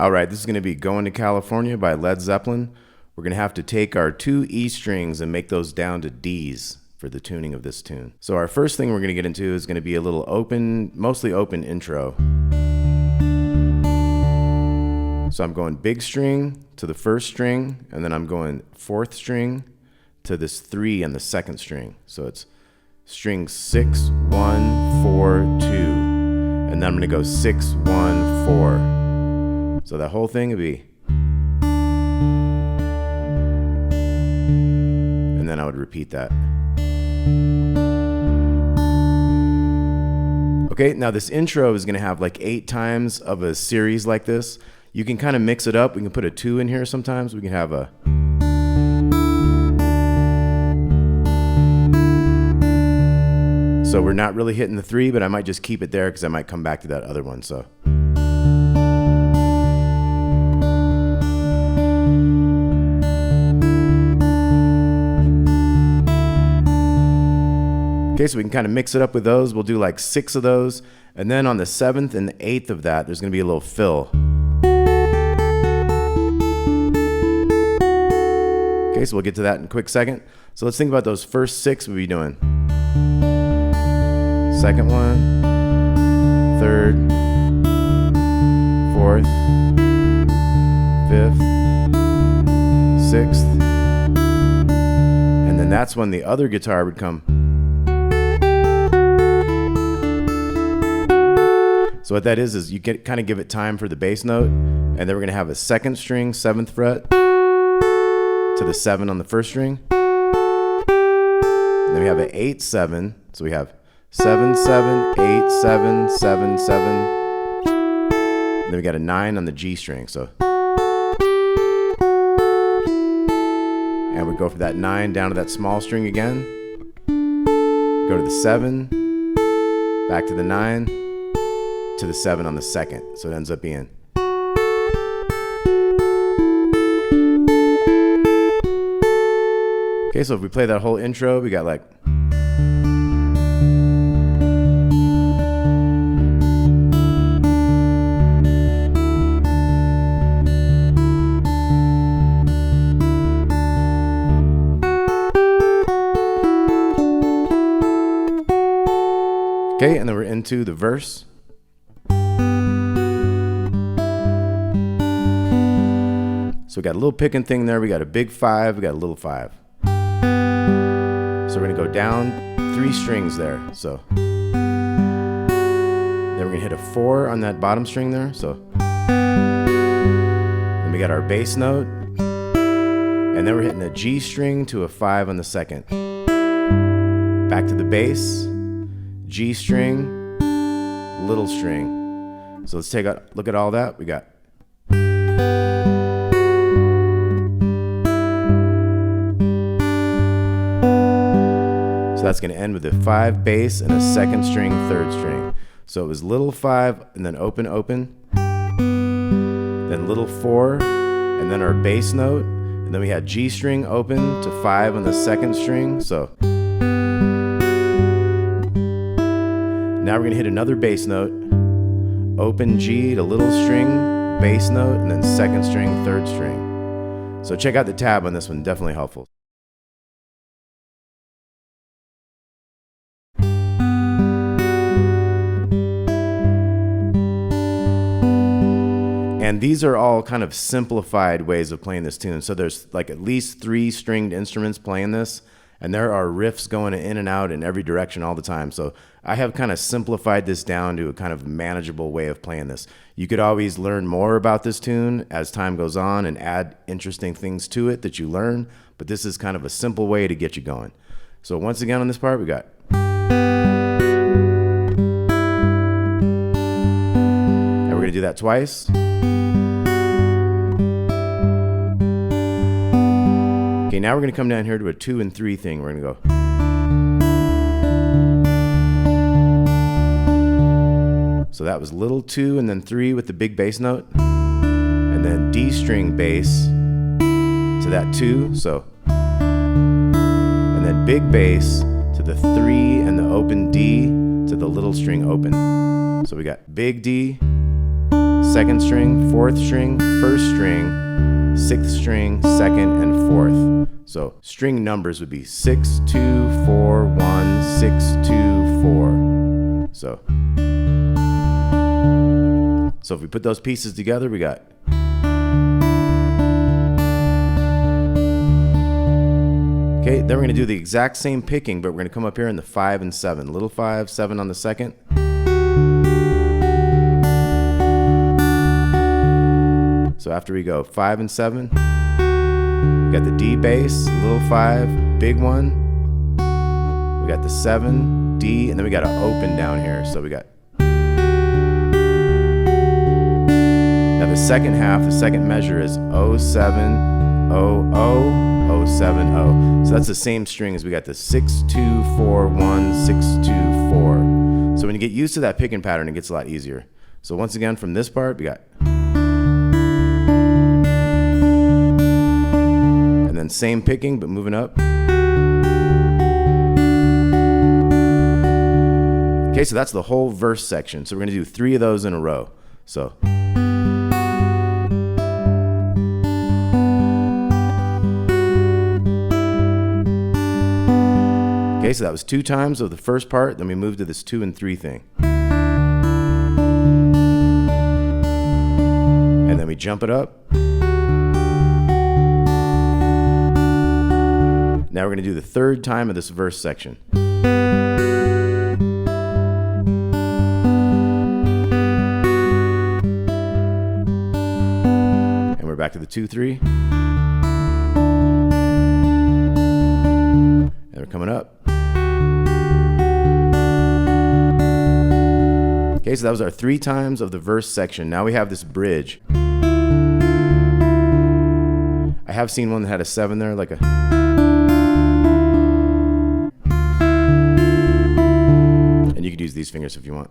All right, this is going to be Going to California by Led Zeppelin. We're going to have to take our two E strings and make those down to Ds for the tuning of this tune. So our first thing we're going to get into is going to be a little open, mostly open intro. So I'm going big string to the first string, and then I'm going fourth string to this 3 on the second string. So it's string 6, 1, 4, 2. And then I'm going to go 6, 1, 4. So that whole thing would be, and then I would repeat that. Okay, now this intro is going to have like 8 times of a series like this. You can kind of mix it up. We can put a 2 in here sometimes. We can have a, so we're not really hitting the 3, but I might just keep it there because I might come back to that other one. So okay, so we can kind of mix it up with those. We'll do like 6 of those. And then on the 7th and the 8th of that, there's going to be a little fill. Okay, so we'll get to that in a quick second. So let's think about those first 6 we'll be doing. Second one, third, fourth, fifth, 6th. And then that's when the other guitar would come. So what that is you kind of give it time for the bass note, and then we're going to have a second string, 7th fret, to the 7 on the first string. And then we have an 8, 7. So we have 7, 7, 8, 7, 7, 7. And then we got a 9 on the G string. So, and we go for that 9 down to that small string again. Go to the 7, back to the 9. To the 7 on the second, so it ends up being. Okay, so if we play that whole intro, we got like. Okay, and then we're into the verse. So we got a little picking thing there. We got a big 5. We got a little 5. So we're going to go down 3 strings there. So then we're going to hit a 4 on that bottom string there. So then we got our bass note. And then we're hitting a G string to a 5 on the second. Back to the bass. G string. Little string. So let's take a look at all that. We got. So that's going to end with a 5 bass and a second string, third string. So it was little 5 and then open, open. Then little 4 and then our bass note. And then we had G string open to 5 on the second string. So now we're going to hit another bass note. Open G to little string, bass note, and then second string, third string. So check out the tab on this one, definitely helpful. And these are all kind of simplified ways of playing this tune. So there's like at least 3 stringed instruments playing this, and there are riffs going in and out in every direction all the time. So I have kind of simplified this down to a kind of manageable way of playing this. You could always learn more about this tune as time goes on and add interesting things to it that you learn, but this is kind of a simple way to get you going. So once again on this part, we got. And we're going to do that twice. Okay, now we're going to come down here to a 2 and 3 thing. We're going to go. So that was little 2 and then 3 with the big bass note. And then D string bass to that 2. So. And then big bass to the 3 and the open D to the little string open. So we got big D, second string, fourth string, first string, sixth string, second, and fourth. So string numbers would be 6, 2, 4, 1, 6, 2, 4. So if we put those pieces together, we got. Okay, then we're going to do the exact same picking, but we're going to come up here in the 5 and 7. Little 5, 7 on the second. So after we go 5 and 7, we got the D bass, little 5, big one. We got the 7, D, and then we got an open down here. So we got. Now the second half, the second measure is 0, 7, 0, 0, 0, 7, 0. So that's the same string as we got the 6, 2, 4, 1, 6, 2, 4. So when you get used to that picking pattern, it gets a lot easier. So once again, from this part, we got. And then same picking, but moving up. Okay, so that's the whole verse section. So we're going to do 3 of those in a row. So. Okay, so that was 2 times of the first part, then we moved to this 2 and 3 thing. And then we jump it up. Now we're going to do the 3rd time of this verse section. And we're back to the 2, 3. And we're coming up. Okay, so that was our 3 times of the verse section. Now we have this bridge. I have seen one that had a 7 there, like a. And you could use these fingers if you want.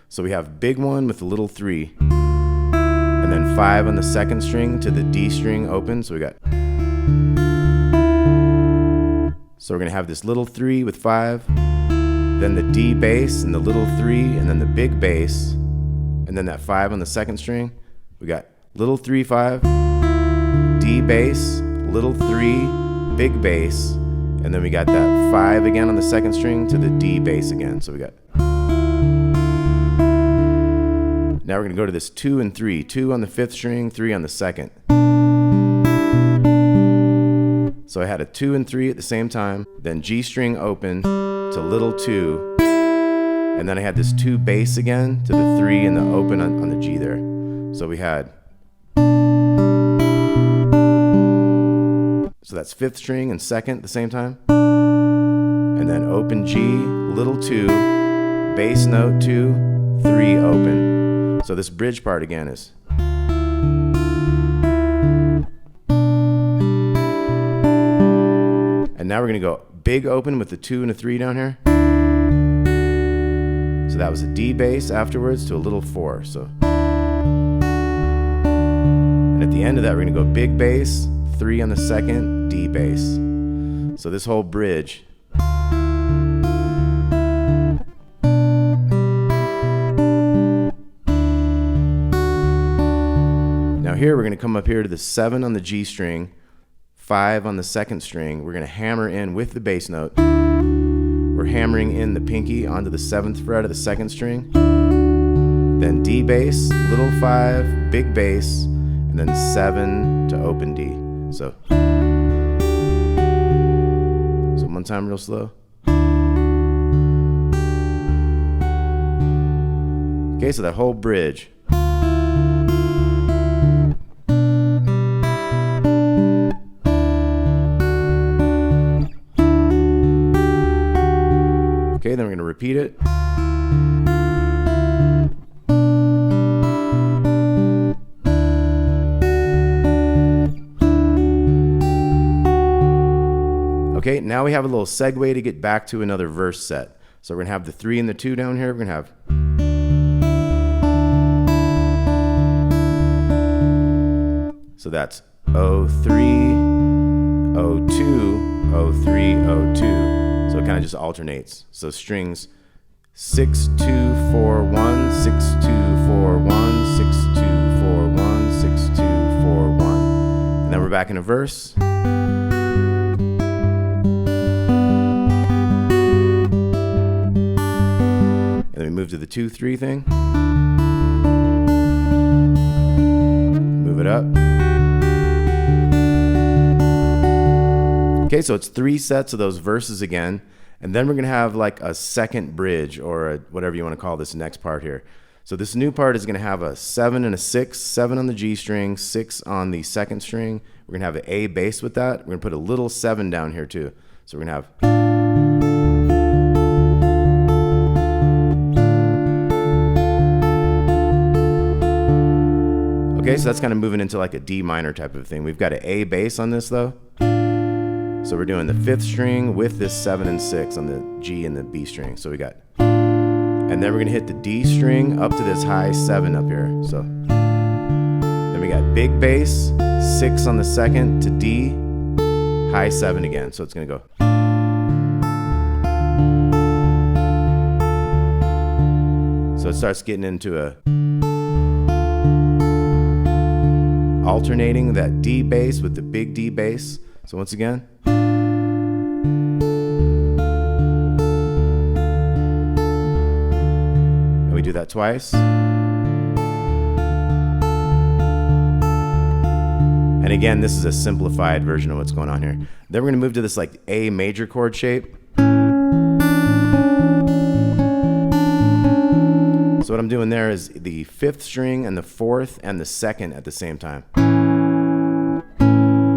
So we have big one with a little 3, and then 5 on the second string to the D string open. So we got. So we're gonna have this little 3 with 5. Then the D bass and the little 3, and then the big bass, and then that 5 on the second string. We got little 3, 5, D bass, little 3, big bass, and then we got that 5 again on the second string to the D bass again. So we got. Now we're gonna go to this 2 and 3, 2 on the 5th string, 3 on the second. So I had a 2 and 3 at the same time, then G string open to little 2, and then I had this 2 bass again to the 3 and the open on the G there. So we had. So that's 5th string and second at the same time, and then open G, little 2, bass note 2, 3 open. So this bridge part again is. And now we're going to go big open with the 2 and a 3 down here. So that was a D bass afterwards to a little 4. So. And at the end of that, we're going to go big bass, 3 on the second, D bass. So this whole bridge. Now here we're going to come up here to the 7 on the G string, 5 on the second string. We're going to hammer in with the bass note. We're hammering in the pinky onto the 7th fret of the second string. Then D bass, little 5, big bass, and then 7 to open D. So one time real slow. Okay, so that whole bridge. Okay, then we're going to repeat it. Okay, now we have a little segue to get back to another verse set. So we're going to have the 3 and the 2 down here. We're going to have. So that's 03, 02, 03, 02. So it kind of just alternates. So strings 6, 2, 4, 1, 6, 2, 4, 1, 6, 2, back in a verse. And then we move to the 2-3 thing. Move it up. Okay, so it's 3 sets of those verses again. And then we're going to have like a second bridge, or whatever you want to call this next part here. So this new part is going to have a 7 and a 6, 7 on the G string, 6 on the second string. We're going to have an A bass with that. We're going to put a little 7 down here too. So we're going to have... Okay, so that's kind of moving into like a D minor type of thing. We've got an A bass on this though. So we're doing the 5th string with this 7 and 6 on the G and the B string. So we got, and then we're gonna hit the D string up to this high 7 up here. So then we got big bass, 6 on the second to D, high 7 again. So it's gonna go. So it starts getting into a alternating that D bass with the big D bass. So once again. And we do that twice. And again, this is a simplified version of what's going on here. Then we're going to move to this like A major chord shape. So what I'm doing there is the 5th string and the 4th and the 2nd at the same time.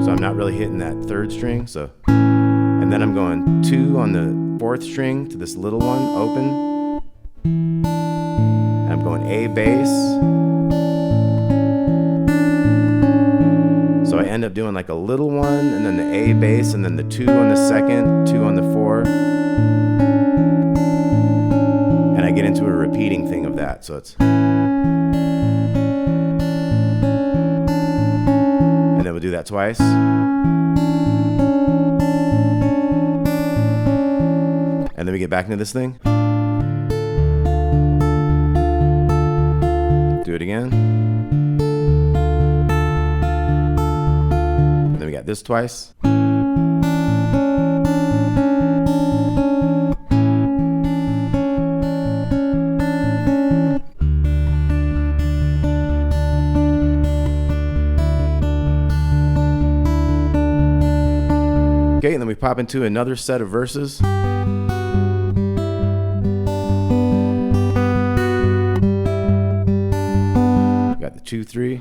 So I'm not really hitting that 3rd string. So, and then I'm going 2 on the 4th string to this little one, open. And I'm going A bass. So I end up doing like a little one, and then the A bass, and then the 2 on the 2nd, 2 on the 4. And I get into a repeating thing of that. So it's... And then we'll do that twice. And then we get back into this thing. Do it again. And then we got this twice. Okay, and then we pop into another set of verses. Got the 2-3.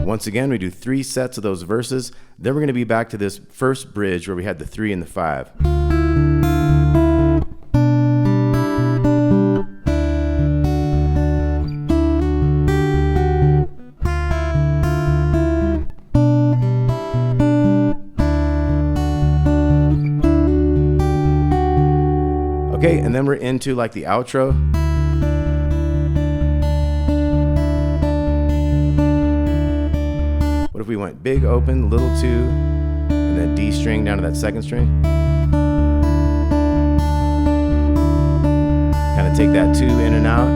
Once again, we do 3 sets of those verses. Then we're going to be back to this first bridge where we had the 3 and the 5. Okay, and then we're into like the outro. What if we went big open, little 2, and then D string down to that 2nd string? Kind of take that 2 in and out.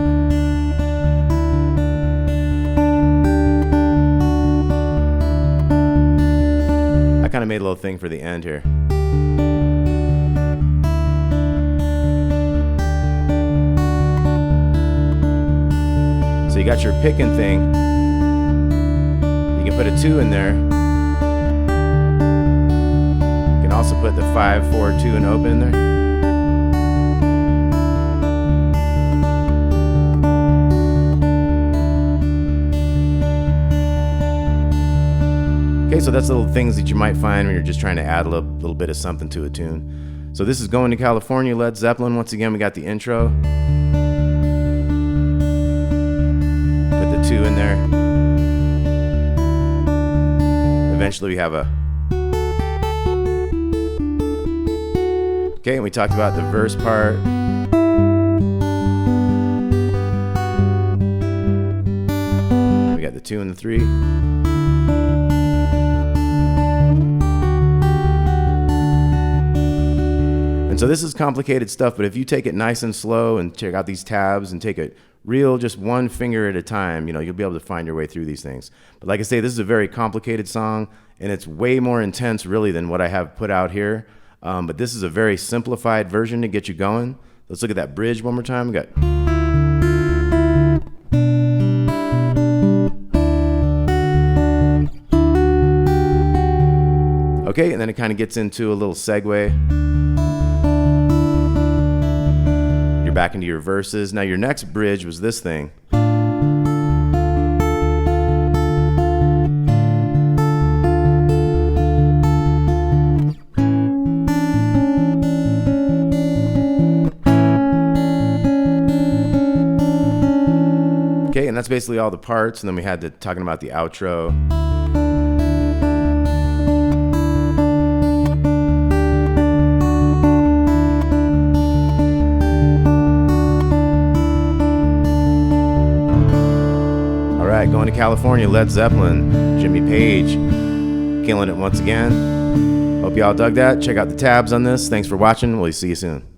I kind of made a little thing for the end here. So you got your picking thing. You can put a 2 in there. You can also put the 5, 4, 2 and open in there. Okay, so that's little things that you might find when you're just trying to add a little bit of something to a tune. So this is Going to California, Led Zeppelin. Once again, we got the intro. Put the 2 in there. Eventually we have a... Okay, and we talked about the verse part. We got the 2 and the 3. And so this is complicated stuff, but if you take it nice and slow and check out these tabs and take it real, just one finger at a time, you know, you'll be able to find your way through these things. But like I say, this is a very complicated song, and it's way more intense really than what I have put out here. But this is a very simplified version to get you going. Let's look at that bridge one more time. We got... Okay, and then it kind of gets into a little segue. You're back into your verses. Now your next bridge was this thing. Okay, and that's basically all the parts, and then we had talking about the outro. Going to California, Led Zeppelin, Jimmy Page, killing it once again. Hope y'all dug that. Check out the tabs on this. Thanks for watching. We'll see you soon.